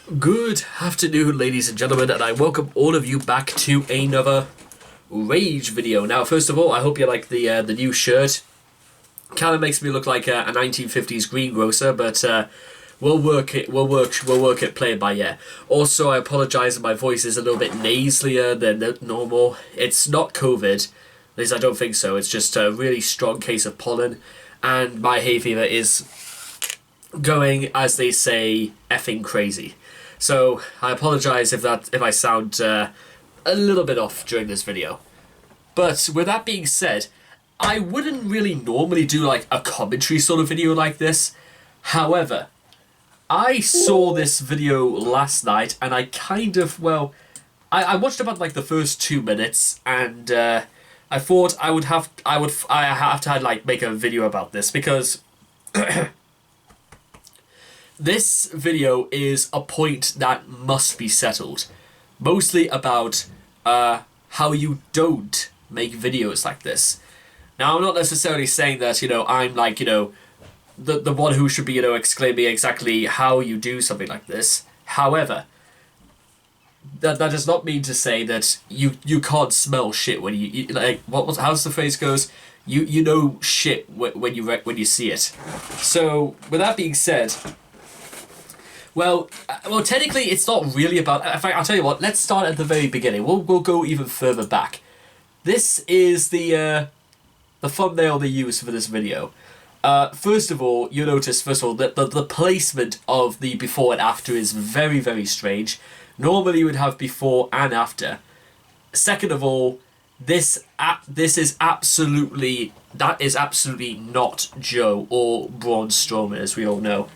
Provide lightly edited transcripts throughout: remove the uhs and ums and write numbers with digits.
Good afternoon, ladies and gentlemen, and I welcome all of you back to another Rage video. Now, first of all, I hope you like the new shirt. Kind of makes me look like a 1950s greengrocer, but we'll work it play it by ear. Also, I apologise if my voice is a little bit nasalier than normal. It's not COVID, at least I don't think so. It's just a really strong case of pollen, and my hay fever is going, as they say, effing crazy. So I apologise if I sound a little bit off during this video. But with that being said, I wouldn't really normally do like a commentary sort of video like this. However, I saw this video last night and I kind of, I watched about like the first 2 minutes, and I thought I have to like make a video about this because this video is a point that must be settled. Mostly about how you don't make videos like this. Now, I'm not necessarily saying that, I'm like, the one who should be, exclaiming exactly how you do something like this. However, that does not mean to say that you can't smell shit when you like, how's the phrase goes? You know shit when you see it. So, with that being said, well, technically, it's not really about. In fact, I'll tell you what. Let's start at the very beginning. We'll go even further back. This is the thumbnail they used for this video. First of all, you'll notice that the placement of the before and after is very, very strange. Normally, you would have before and after. Second of all, this is absolutely not Joe or Braun Strowman, as we all know.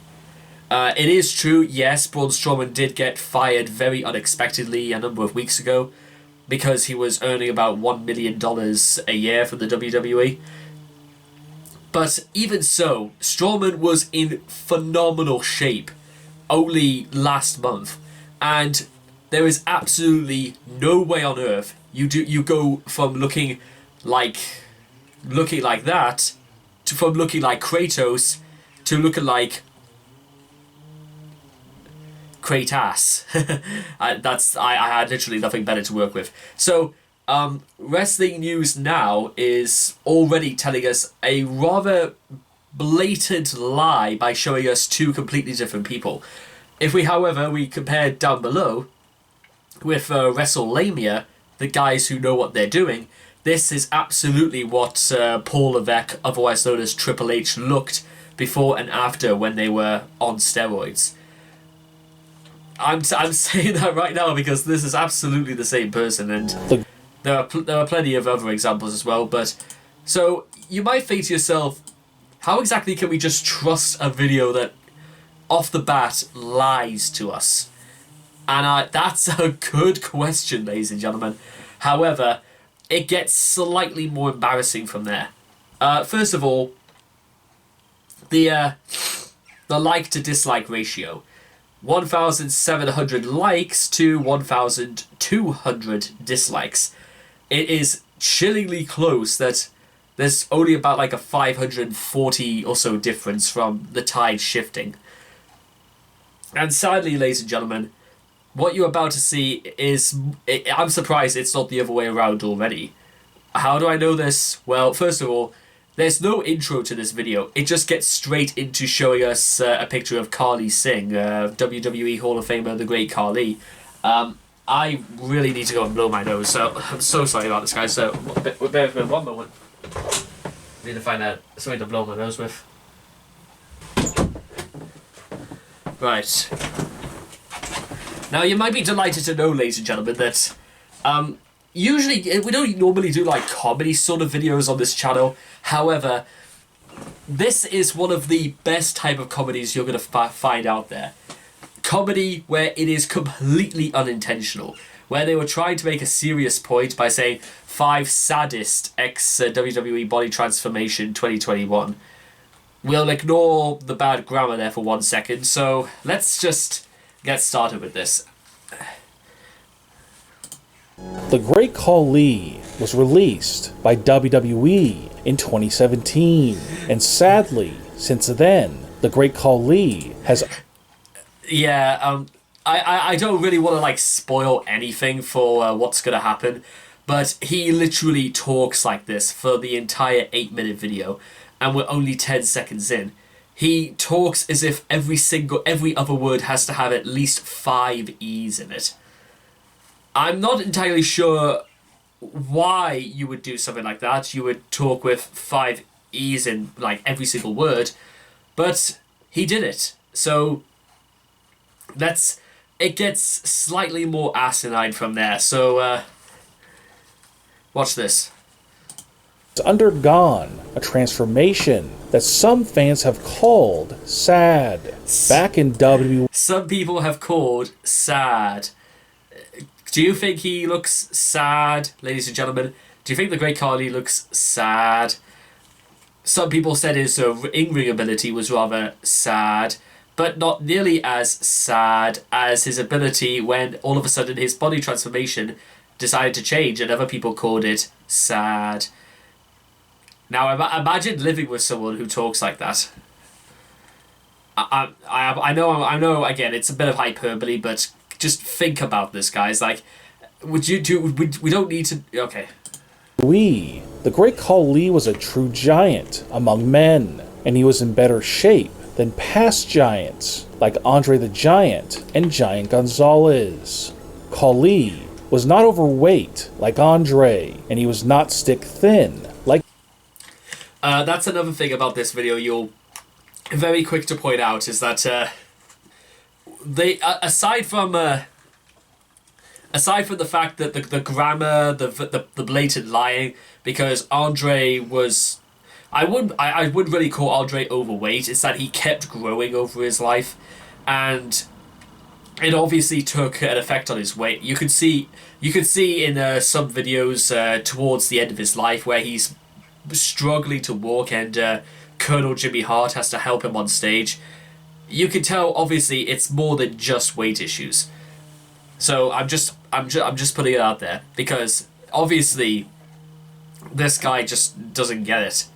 It is true, yes, Braun Strowman did get fired very unexpectedly a number of weeks ago because he was earning about $1 million a year from the WWE. But even so, Strowman was in phenomenal shape only last month, and there is absolutely no way on earth you go from looking like that from looking like Kratos to looking like Kratos. I had literally nothing better to work with. So, Wrestling News Now is already telling us a rather blatant lie by showing us two completely different people. If we, however, compare down below with WrestleMania, the guys who know what they're doing, this is absolutely what Paul Levesque, otherwise known as Triple H, looked before and after when they were on steroids. I'm saying that right now because this is absolutely the same person, and there are plenty of other examples as well. But so you might think to yourself, how exactly can we just trust a video that off the bat lies to us? And that's a good question, ladies and gentlemen. However, it gets slightly more embarrassing from there. First of all, the like to dislike ratio. 1,700 likes to 1,200 dislikes. It is chillingly close that there's only about like a 540 or so difference from the tide shifting. And sadly, ladies and gentlemen, what you're about to see is... I'm surprised it's not the other way around already. How do I know this? Well, first of all, there's no intro to this video. It just gets straight into showing us a picture of Carly Singh, WWE Hall of Famer, the great Carly. I really need to go and blow my nose, so I'm so sorry about this, guys. So, bear with me 1 moment. I need to find out something to blow my nose with. Right. Now, you might be delighted to know, ladies and gentlemen, that usually, we don't normally do like comedy sort of videos on this channel. However, this is one of the best type of comedies you're going to find out there. Comedy where it is completely unintentional. Where they were trying to make a serious point by saying 5 saddest ex-WWE body transformation 2021. We'll ignore the bad grammar there for 1 second. So let's just get started with this. The Great Khali was released by WWE in 2017, and sadly, since then, The Great Khali has... Yeah, I don't really want to like spoil anything for what's gonna happen, but he literally talks like this for the entire 8-minute video, and we're only 10 seconds in. He talks as if every other word has to have at least 5 E's in it. I'm not entirely sure why you would do something like that. You would talk with 5 E's in like every single word, but he did it. So it gets slightly more asinine from there. So watch this. It's undergone a transformation that some fans have called sad. Back in WWE, Some people have called sad. Do you think he looks sad, ladies and gentlemen? Do you think the Great Khali looks sad? Some people said his in-ring ability was rather sad, but not nearly as sad as his ability when all of a sudden his body transformation decided to change, and other people called it sad. Now, imagine living with someone who talks like that. I know. Again, it's a bit of hyperbole, but just think about this, guys. Like, we don't need to. Okay. the Great Khali was a true giant among men, and he was in better shape than past giants like Andre the Giant and Giant Gonzalez. Khali was not overweight like Andre, and he was not stick thin like. That's another thing about this video you'll very quick to point out is that they aside from the fact that the grammar, the blatant lying, because Andre was, I wouldn't really call Andre overweight. It's that he kept growing over his life, and it obviously took an effect on his weight. You could see in some videos towards the end of his life where he's struggling to walk, and Colonel Jimmy Hart has to help him on stage. You can tell obviously it's more than just weight issues. So I'm just putting it out there because obviously this guy just doesn't get it.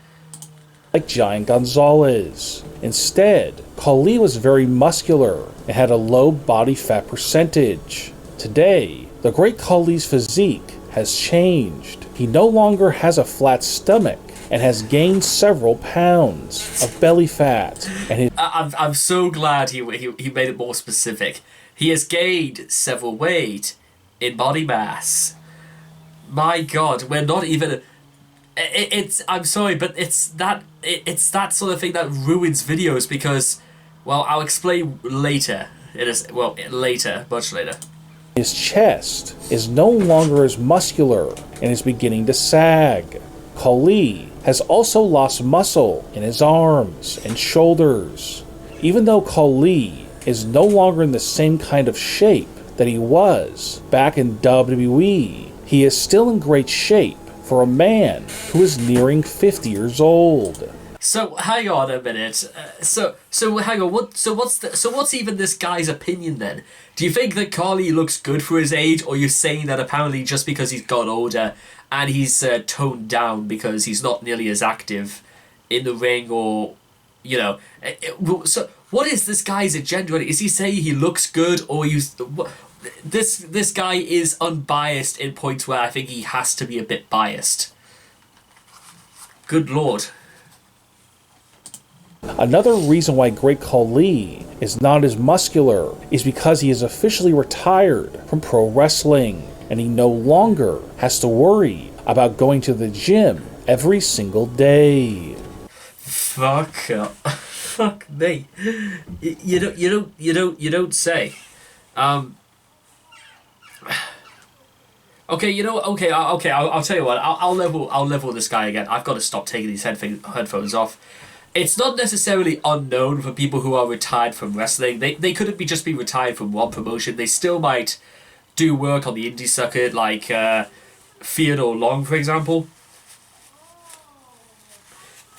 Like Giant Gonzalez. Instead, Khali was very muscular and had a low body fat percentage. Today, the Great Khali's physique has changed. He no longer has a flat stomach and has gained several pounds of belly fat. And I'm so glad he made it more specific. He has gained several weight in body mass. My God, we're not even. I'm sorry, but it's that sort of thing that ruins videos because, well, I'll explain later. Much later. His chest is no longer as muscular and is beginning to sag. Khali has also lost muscle in his arms and shoulders. Even though Khali is no longer in the same kind of shape that he was back in WWE, he is still in great shape for a man who is nearing 50 years old. So hang on a minute. So hang on. What's even this guy's opinion then? Do you think that Khali looks good for his age, or you're saying that apparently just because he's got older and he's toned down because he's not nearly as active in the ring, or so what is this guy's agenda? Is he saying he looks good, or this guy is unbiased in points where I think he has to be a bit biased? Good Lord. Another reason why Great Khali is not as muscular is because he is officially retired from pro wrestling, and he no longer has to worry about going to the gym every single day. Fuck me. You don't say. Okay, I'll tell you what. I'll level this guy again. I've got to stop taking these headphones off. It's not necessarily unknown for people who are retired from wrestling. They couldn't just be retired from one promotion. They still might do work on the indie circuit, like Theodore Long, for example.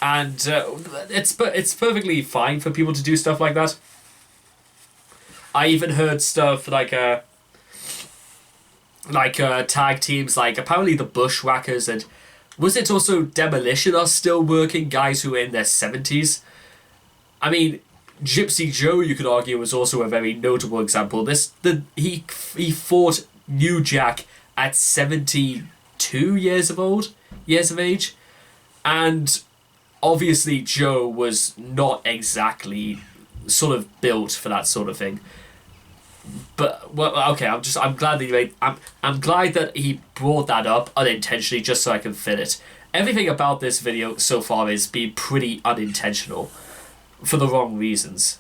And it's perfectly fine for people to do stuff like that. I even heard stuff like tag teams, like apparently the Bushwhackers and was it also Demolition are still working, guys who are in their 70s. I mean, Gypsy Joe, you could argue, was also a very notable example. He fought New Jack at 72 years of age, and obviously Joe was not exactly sort of built for that sort of thing. But well, okay, I'm glad that I'm glad that he brought that up unintentionally, just so I can fit it. Everything about this video so far is being pretty unintentional, for the wrong reasons.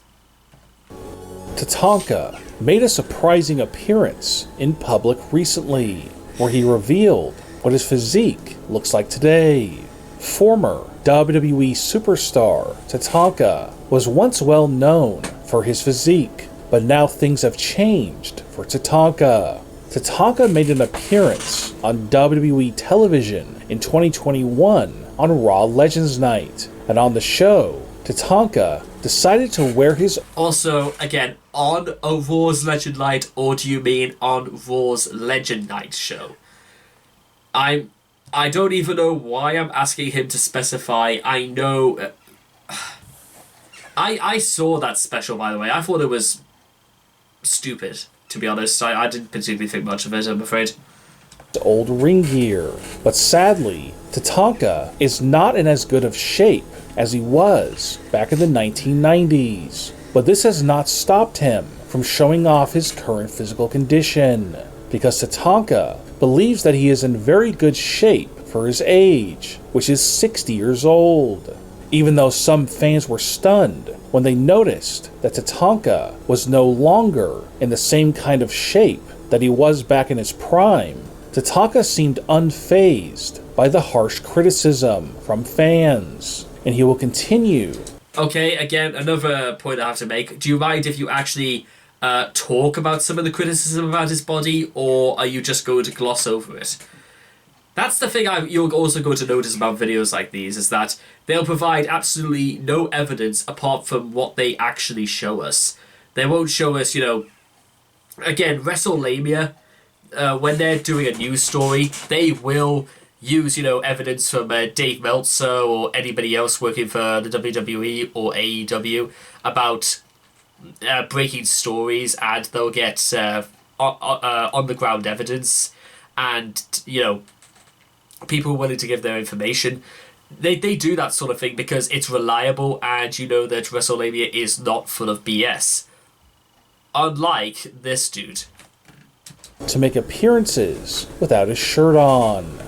Tatanka made a surprising appearance in public recently, where he revealed what his physique looks like today. Former WWE superstar Tatanka was once well known for his physique, but now things have changed for Tatanka. Tatanka made an appearance on WWE television in 2021 on Raw Legends Night, and on the show, Tatanka decided to wear his... Also, again, on a Raw's Legend Night, or do you mean on Raw's Legend Night show? I don't even know why I'm asking him to specify. I know... I saw that special, by the way. I thought it was stupid, to be honest. I didn't particularly think much of it, I'm afraid. Old ring gear, but sadly, Tatanka is not in as good of shape as he was back in the 1990s. But this has not stopped him from showing off his current physical condition, because Tatanka believes that he is in very good shape for his age, which is 60 years old. Even though some fans were stunned when they noticed that Tatanka was no longer in the same kind of shape that he was back in his prime, Tatanka seemed unfazed by the harsh criticism from fans, and he will continue. Okay, again, another point I have to make. Do you mind if you actually talk about some of the criticism about his body, or are you just going to gloss over it? That's the thing you're also going to notice about videos like these, is that they'll provide absolutely no evidence apart from what they actually show us. They won't show us, again, WrestleMania, when they're doing a news story, they will use, evidence from Dave Meltzer or anybody else working for the WWE or AEW about breaking stories, and they'll get on-the-ground evidence and, people willing to give their information. They do that sort of thing because it's reliable, and you know that WrestleMania is not full of BS. Unlike this dude. To make appearances without his shirt on.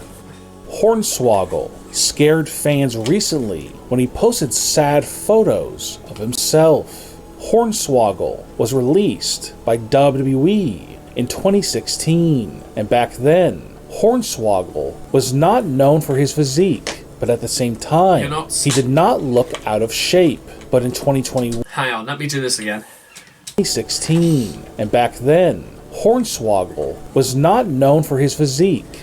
Hornswoggle scared fans recently when he posted sad photos of himself. Hornswoggle was released by WWE in 2016, and back then, Hornswoggle was not known for his physique, but at the same time, he did not look out of shape. But in 2021, hang on, let me do this again. 2016, and back then, Hornswoggle was not known for his physique.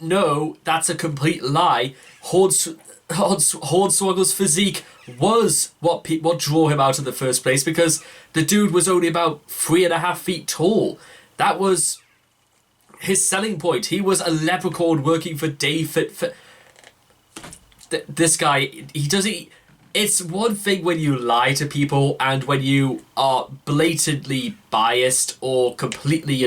No, that's a complete lie. Hornswoggle's physique was what drew him out in the first place, because the dude was only about 3.5 feet tall. That was his selling point. He was a leprechaun working for Dave Fit. This guy, it's one thing when you lie to people and when you are blatantly biased or completely,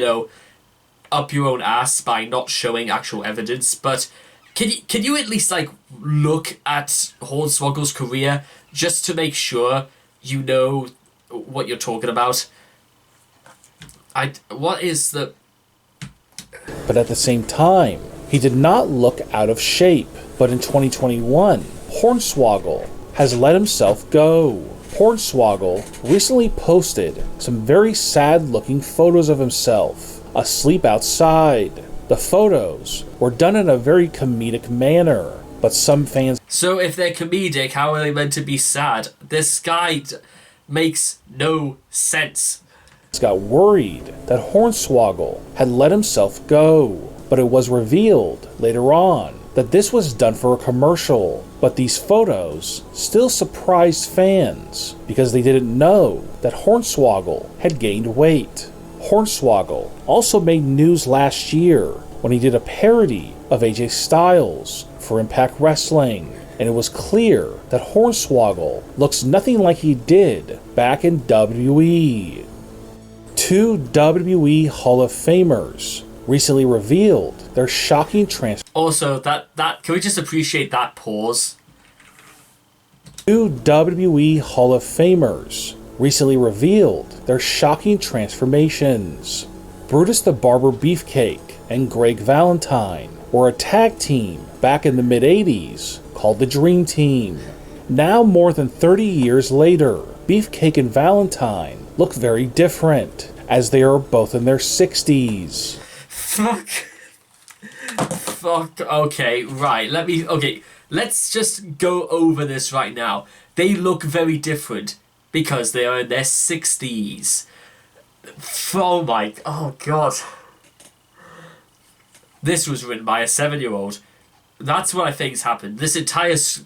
up your own ass by not showing actual evidence, but can you at least look at Hornswoggle's career just to make sure you know what you're talking about? But at the same time, he did not look out of shape. But in 2021, Hornswoggle has let himself go. Hornswoggle recently posted some very sad-looking photos of himself asleep outside. The photos were done in a very comedic manner, but some fans... So if they're comedic, how are they meant to be sad? This guy makes no sense. Got worried that Hornswoggle had let himself go, but it was revealed later on that this was done for a commercial. But these photos still surprised fans because they didn't know that Hornswoggle had gained weight. Hornswoggle also made news last year when he did a parody of AJ Styles for Impact Wrestling, and it was clear that Hornswoggle looks nothing like he did back in WWE. Two WWE Hall of Famers recently revealed their shocking transformation. Also, that can we just appreciate that pause? Two WWE Hall of Famers recently revealed their shocking transformations. Brutus the Barber Beefcake and Greg Valentine were a tag team back in the mid-80s called the Dream Team. Now, more than 30 years later, Beefcake and Valentine look very different, as they are both in their 60s. Fuck, okay, right, let's just go over this right now. They look very different because they are in their 60s. Oh god. This was written by a 7-year-old. That's what I think's happened. The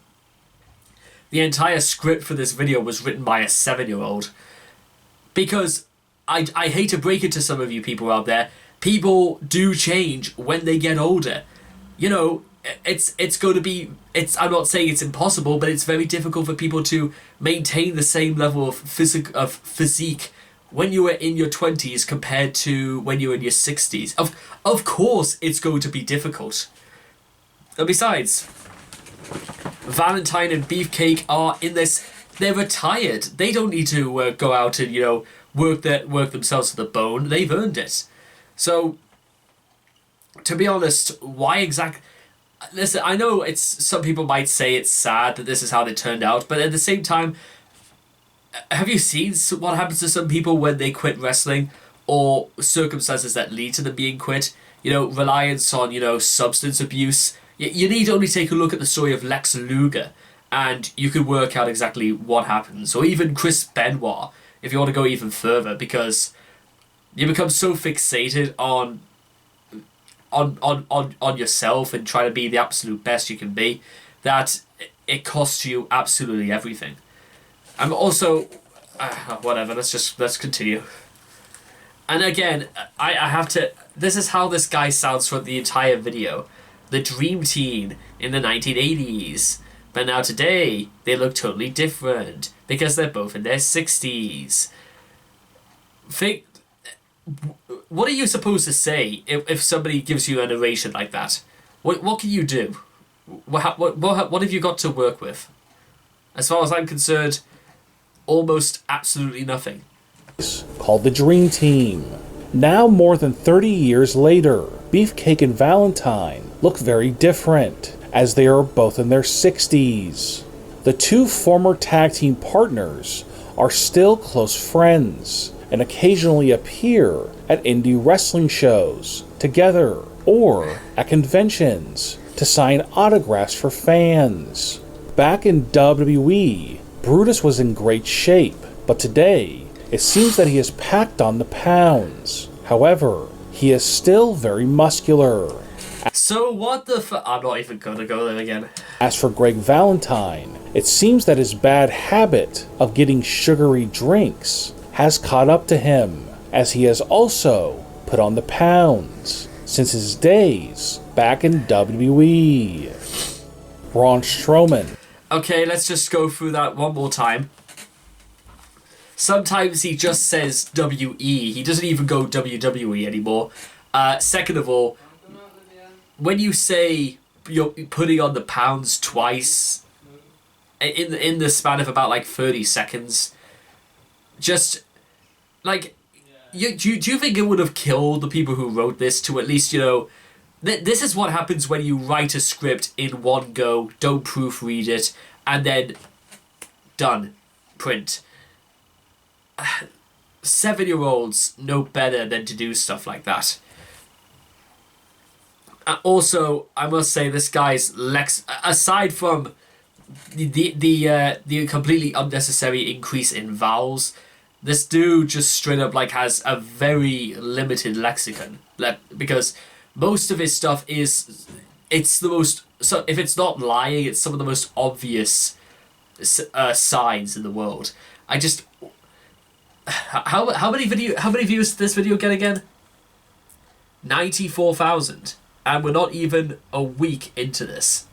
entire script for this video was written by a 7-year-old. Because I hate to break it to some of you people out there, people do change when they get older. You know, it's going to be, I'm not saying it's impossible, but it's very difficult for people to maintain the same level of physique when you were in your 20s compared to when you were in your 60s. Of course it's going to be difficult. And besides, Valentine and Beefcake are in this, they're retired. They don't need to go out and, you know, work themselves to the bone. They've earned it. So, to be honest, why exactly... Listen, I know some people might say it's sad that this is how they turned out, but at the same time, have you seen what happens to some people when they quit wrestling, or circumstances that lead to them being quit? You know, reliance on, you know, substance abuse. You need only take a look at the story of Lex Luger, and you can work out exactly what happens. Or even Chris Benoit, if you want to go even further, because you become so fixated on yourself and try to be the absolute best you can be that it costs you absolutely everything. I'm also whatever. Let's continue. And again, I have to. This is how this guy sounds for the entire video. The Dream Team in the 1980s, but now today they look totally different because they're both in their 60s. What are you supposed to say if somebody gives you a narration like that? What can you do? What have you got to work with? As far as I'm concerned, almost absolutely nothing. Called the Dream Team. Now, more than 30 years later, Beefcake and Valentine look very different, as they are both in their 60s. The two former tag team partners are still close friends, and occasionally appear at indie wrestling shows together, or at conventions to sign autographs for fans. Back in WWE, Brutus was in great shape, but today, it seems that he has packed on the pounds. However, he is still very muscular. So what the I'm not even gonna go there again. As for Greg Valentine, it seems that his bad habit of getting sugary drinks has caught up to him, as he has also put on the pounds since his days back in WWE. Braun Strowman. Okay, let's just go through that one more time. Sometimes he just says WE. He doesn't even go WWE anymore. Second of all, when you say you're putting on the pounds twice in the span of about like 30 seconds, just like do you think it would have killed the people who wrote this to at least, you know, this is what happens when you write a script in one go, don't proofread it, and then done, print. 7-year-olds know better than to do stuff like that. Also, I must say, this guy's aside from the completely unnecessary increase in vowels, this dude just straight up like has a very limited lexicon. Because most of his stuff is, it's the most, so if it's not lying, it's some of the most obvious signs in the world. I just, how many views did this video get again? 94,000, and we're not even a week into this.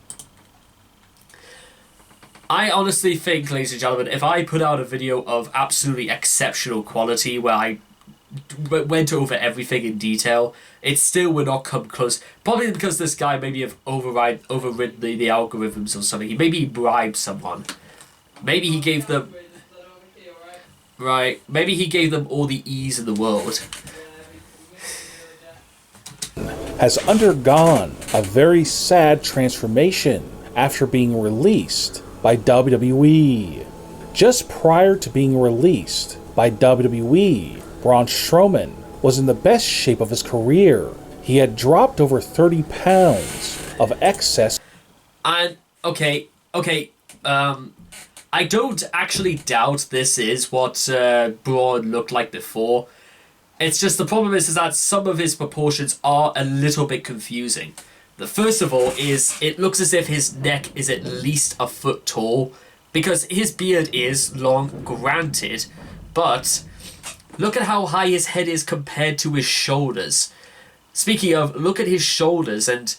I honestly think, ladies and gentlemen, if I put out a video of absolutely exceptional quality where I went over everything in detail, it still would not come close. Probably because this guy maybe have overridden the algorithms or something. He maybe bribed someone. Maybe he gave them... Right. Maybe he gave them all the ease in the world. Has undergone a very sad transformation after being released by WWE. Just prior to being released by WWE, Braun Strowman was in the best shape of his career. He had dropped over 30 pounds of excess. And, okay, I don't actually doubt this is what Braun looked like before. It's just the problem is that some of his proportions are a little bit confusing. The first of all is it looks as if his neck is at least a foot tall, because his beard is long, granted, but look at how high his head is compared to his shoulders. Speaking of, look at his shoulders, and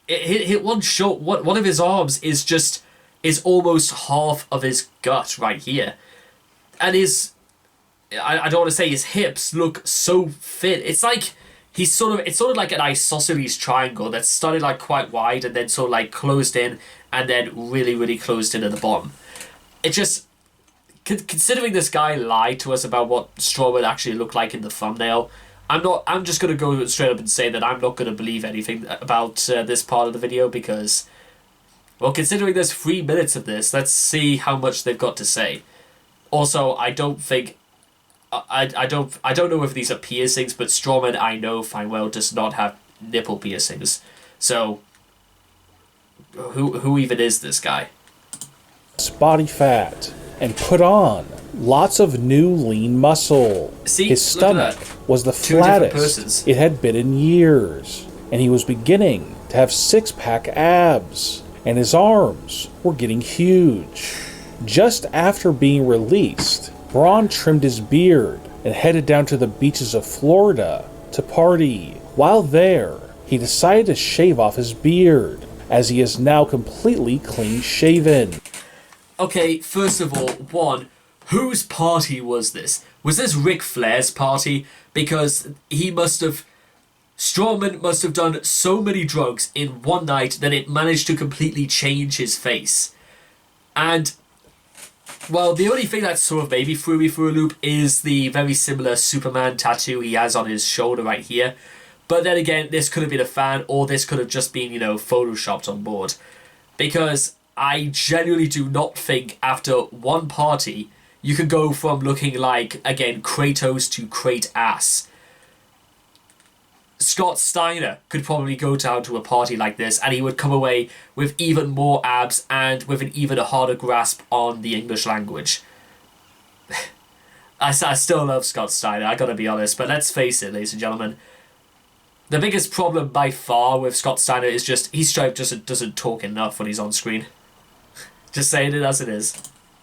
one of his arms is almost half of his gut right here, and I don't want to say his hips look so fit. It's like it's sort of like an isosceles triangle that started like quite wide and then sort of like closed in and then really, really closed in at the bottom. It just, considering this guy lied to us about what Strowman actually looked like in the thumbnail, I'm just going to go straight up and say that I'm not going to believe anything about this part of the video, because, well, considering there's 3 minutes of this, let's see how much they've got to say. Also, I don't know if these are piercings, but Strowman, I know fine well, does not have nipple piercings. So, who even is this guy? Body fat and put on lots of new lean muscle. See, his stomach was the flattest it had been in years, and he was beginning to have 6-pack abs, and his arms were getting huge. Just after being released, Braun trimmed his beard and headed down to the beaches of Florida to party. While there, he decided to shave off his beard, as he is now completely clean-shaven. Okay, first of all, whose party was this? Was this Ric Flair's party? Because Strowman must have done so many drugs in one night that it managed to completely change his face. And, well, the only thing that sort of maybe threw me through a loop is the very similar Superman tattoo he has on his shoulder right here. But then again, this could have been a fan, or this could have just been, photoshopped on board. Because I genuinely do not think after one party you can go from looking like, again, Kratos to Krate-ass. Scott Steiner could probably go down to a party like this and he would come away with even more abs and with an even harder grasp on the English language. I still love Scott Steiner, I gotta be honest, but let's face it, ladies and gentlemen. The biggest problem by far with Scott Steiner is just he straight just doesn't talk enough when he's on screen. Just saying it as it is.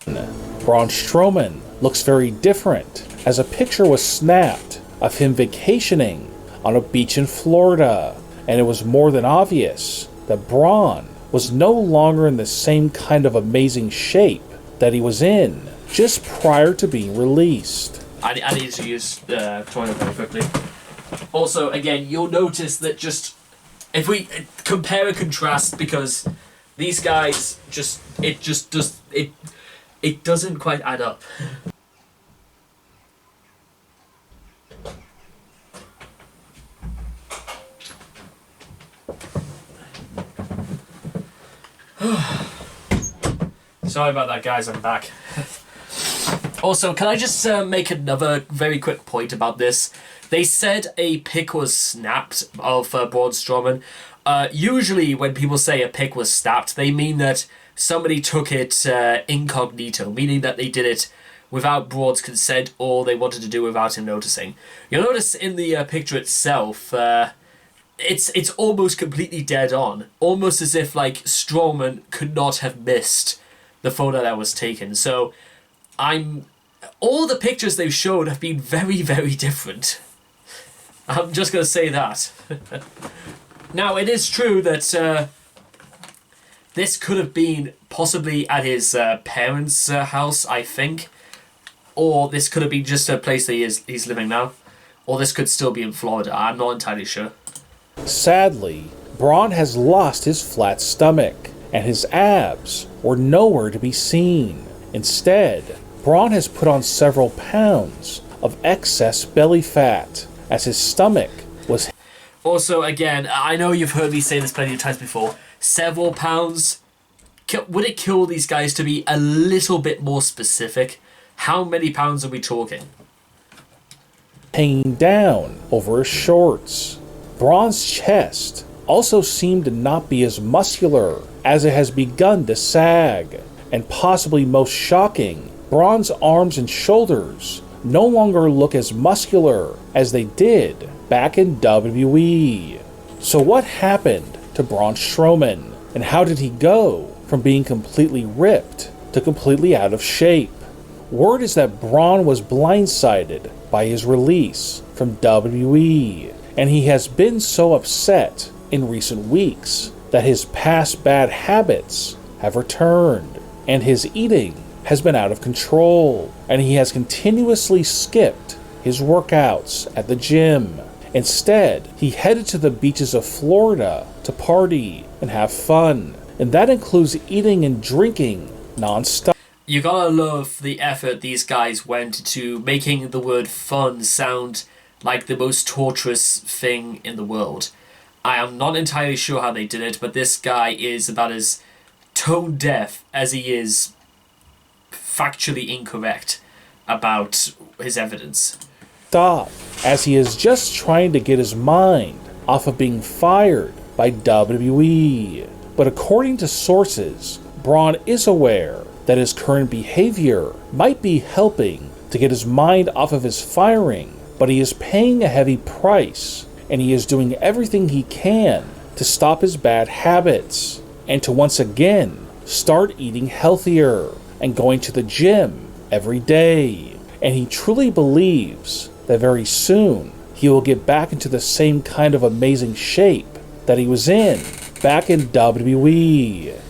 Braun Strowman looks very different, as a picture was snapped of him vacationing on a beach in Florida, and it was more than obvious that Braun was no longer in the same kind of amazing shape that he was in just prior to being released. I need to use the toilet very quickly. Also, again, you'll notice that just if we compare and contrast, because these guys it doesn't quite add up. Sorry about that, guys, I'm back. Also, can I just make another very quick point about this? They said a pic was snapped of Braun Strowman. Usually when people say a pic was snapped, they mean that somebody took it incognito, meaning that they did it without Braun's consent or they wanted to do it without him noticing. You'll notice in the picture itself, it's almost completely dead on. Almost as if, like, Strowman could not have missed the photo that was taken. So, all the pictures they've showed have been very, very different. I'm just going to say that. Now, it is true that this could have been possibly at his parents' house, I think. Or this could have been just a place that he's living now. Or this could still be in Florida. I'm not entirely sure. Sadly, Braun has lost his flat stomach, and his abs were nowhere to be seen. Instead, Braun has put on several pounds of excess belly fat, as his stomach was... Also, again, I know you've heard me say this plenty of times before. Several pounds. Would it kill these guys to be a little bit more specific? How many pounds are we talking? hanging down over his shorts. Braun's chest also seemed to not be as muscular, as it has begun to sag. And possibly most shocking, Braun's arms and shoulders no longer look as muscular as they did back in WWE. So what happened to Braun Strowman, and how did he go from being completely ripped to completely out of shape? Word is that Braun was blindsided by his release from WWE, and he has been so upset in recent weeks that his past bad habits have returned, and his eating has been out of control, and he has continuously skipped his workouts at the gym. Instead, he headed to the beaches of Florida to party and have fun, and that includes eating and drinking non-stop. You gotta love the effort these guys went to making the word fun sound like the most torturous thing in the world. I am not entirely sure how they did it, but this guy is about as tone deaf as he is factually incorrect about his evidence. Stop, as he is just trying to get his mind off of being fired by WWE. But according to sources, Braun is aware that his current behavior might be helping to get his mind off of his firing, but he is paying a heavy price, and he is doing everything he can to stop his bad habits, and to once again start eating healthier and going to the gym every day. And he truly believes that very soon he will get back into the same kind of amazing shape that he was in back in WWE.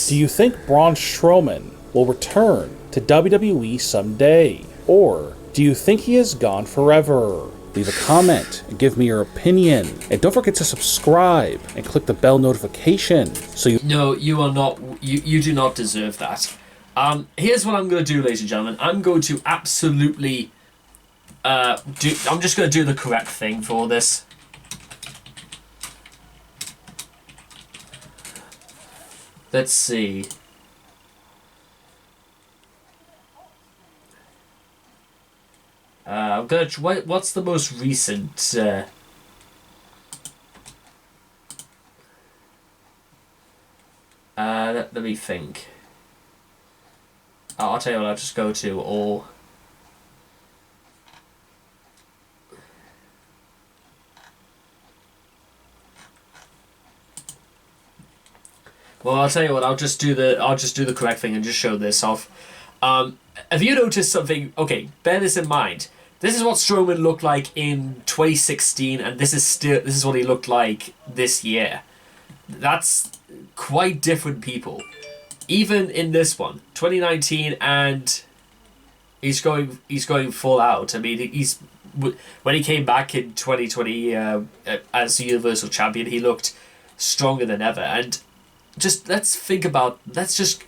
Do you think Braun Strowman will return to WWE someday? Or do you think he is gone forever? Leave a comment and give me your opinion. And don't forget to subscribe and click the bell notification so you... No, you are not. You do not deserve that. Here's what I'm going to do, ladies and gentlemen. I'm going to absolutely... I'm just going to do the correct thing for all this. Let's see. I'm gonna. What's the most recent? Let me think. I'll tell you what. I'll just go to all. Well, I'll tell you what. I'll just do the correct thing and just show this off. Have you noticed something? Okay, bear this in mind. This is what Strowman looked like in 2016, and this is what he looked like this year. That's quite different people. Even in this one, 2019, and he's going full out. I mean, when he came back in 2020 as the Universal Champion, he looked stronger than ever. And just let's just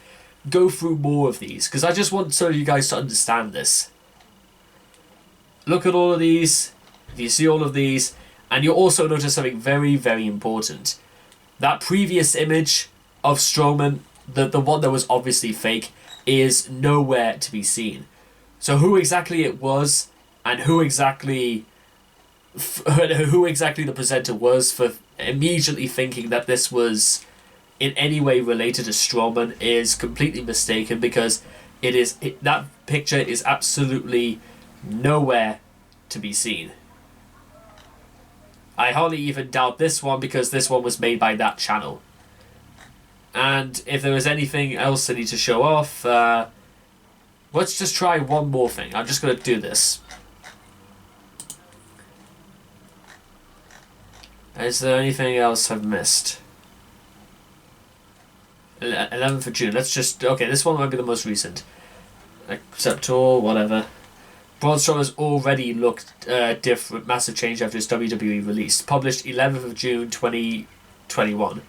go through more of these, because I just want some of you guys to understand this. Look at all of these. You see all of these, and you'll also notice something very, very important. That previous image of Strowman, the one that was obviously fake, is nowhere to be seen. So who exactly it was, and who exactly the presenter was for immediately thinking that this was in any way related to Strowman is completely mistaken, because that picture is absolutely nowhere to be seen. I hardly even doubt this one, because this one was made by that channel. And if there was anything else I need to show off, let's just try one more thing. I'm just going to do this. Is there anything else I've missed? 11th of June. Let's just... Okay, this one might be the most recent. Accept all, whatever. Braun Strowman has already looked different. Massive change after his WWE release. Published 11th of June 2021.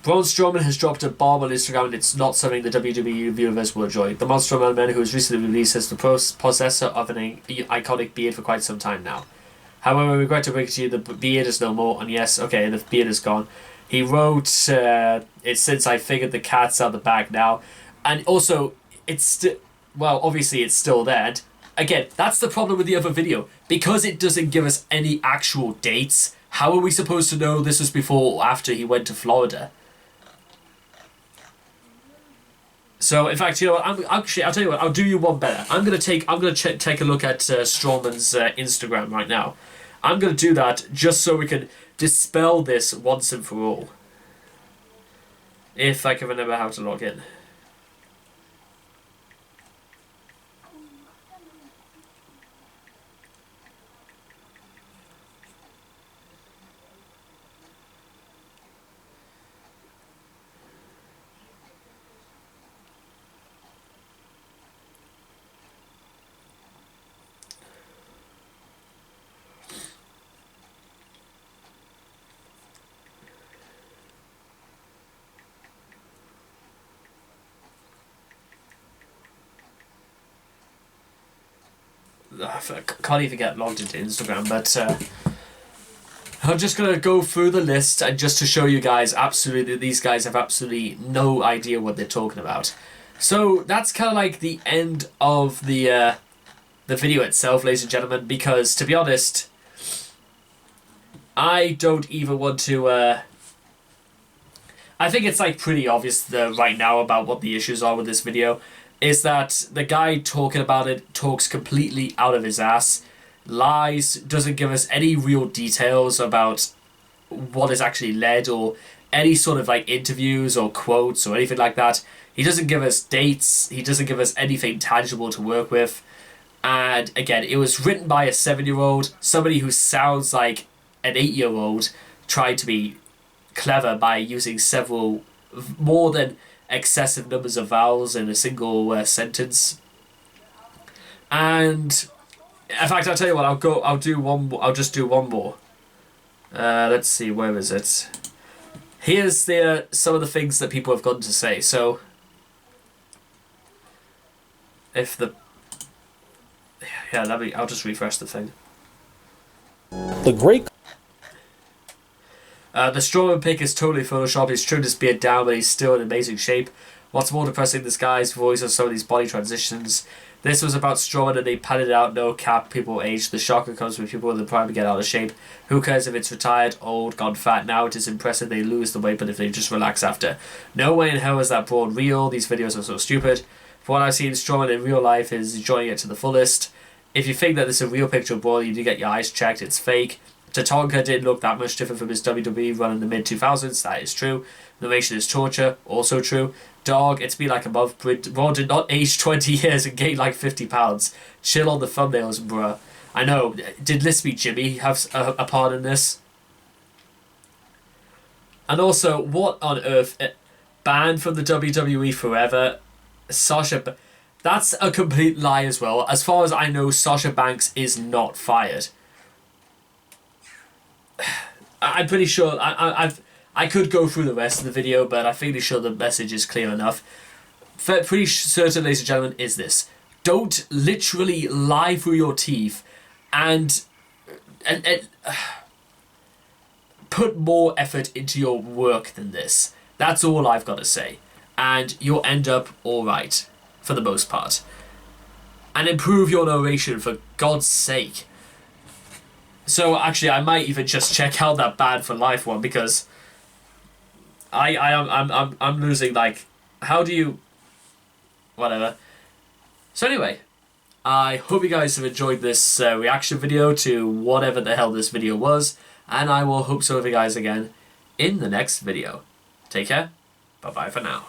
Braun Strowman has dropped a bomb on Instagram, and it's not something the WWE viewers will enjoy. The Monster Man, who was recently released, is the possessor of an iconic beard for quite some time now. However, I regret to break it to you, the beard is no more, and yes, okay, the beard is gone. He wrote, it's since I figured the cat's out the bag now. And also, it's still... Well, obviously it's still there. And again, that's the problem with the other video. Because it doesn't give us any actual dates, how are we supposed to know this was before or after he went to Florida? So, in fact, you know what? I'll tell you what. I'll do you one better. I'm gonna take a look at Strowman's Instagram right now. I'm gonna do that just so we can dispel this once and for all. If I can remember how to log in. I can't even get logged into Instagram, but I'm just going to go through the list and just to show you guys absolutely these guys have absolutely no idea what they're talking about. So that's kind of like the end of the video itself, ladies and gentlemen, because to be honest, I don't even want to... I think it's like pretty obvious right now about what the issues are with this video. Is that the guy talking about it talks completely out of his ass, lies, doesn't give us any real details about what is actually led or any sort of like interviews or quotes or anything like that. He doesn't give us dates, he doesn't give us anything tangible to work with. And again, it was written by a 7-year-old, somebody who sounds like an 8-year-old, tried to be clever by using several more than excessive numbers of vowels in a single sentence. And in fact, I'll tell you what, I'll just do one more. Let's see, where is it? Here's some of the things that people have gotten to say. So if the I'll just refresh the thing. The great... The Strowman pic is totally photoshopped. He's trimmed his beard down, but he's still in amazing shape. What's more depressing, this guy's voice on some of these body transitions. This was about Strowman and they padded out, no cap, people aged. The shocker comes when people in the prime get out of shape. Who cares if it's retired, old, gone fat? Now it is impressive they lose the weight, but if they just relax after. No way in hell is that broad real. These videos are so stupid. From what I've seen, Strowman in real life is enjoying it to the fullest. If you think that this is a real picture of Braun, you do get your eyes checked, it's fake. Tatanka didn't look that much different from his WWE run in the mid-2000s, that is true. Narration is torture, also true. Dog, it's been like a month. Braun did not age 20 years and gain like 50 pounds. Chill on the thumbnails, bruh. I know, did Lispy Jimmy have a part in this? And also, what on earth? Banned from the WWE forever? Sasha... That's a complete lie as well. As far as I know, Sasha Banks is not fired. I'm pretty sure I could go through the rest of the video, but I'm fairly sure the message is clear enough. Pretty certain, ladies and gentlemen, is this: don't literally lie through your teeth and put more effort into your work than this. That's all I've got to say, and you'll end up all right for the most part. And improve your narration, for God's sake. So actually, I might even just check out that Bad for Life one, because I'm losing, like, how do you, whatever. So anyway, I hope you guys have enjoyed this reaction video to whatever the hell this video was, and I will hope so with you guys again in the next video. Take care. Bye bye for now.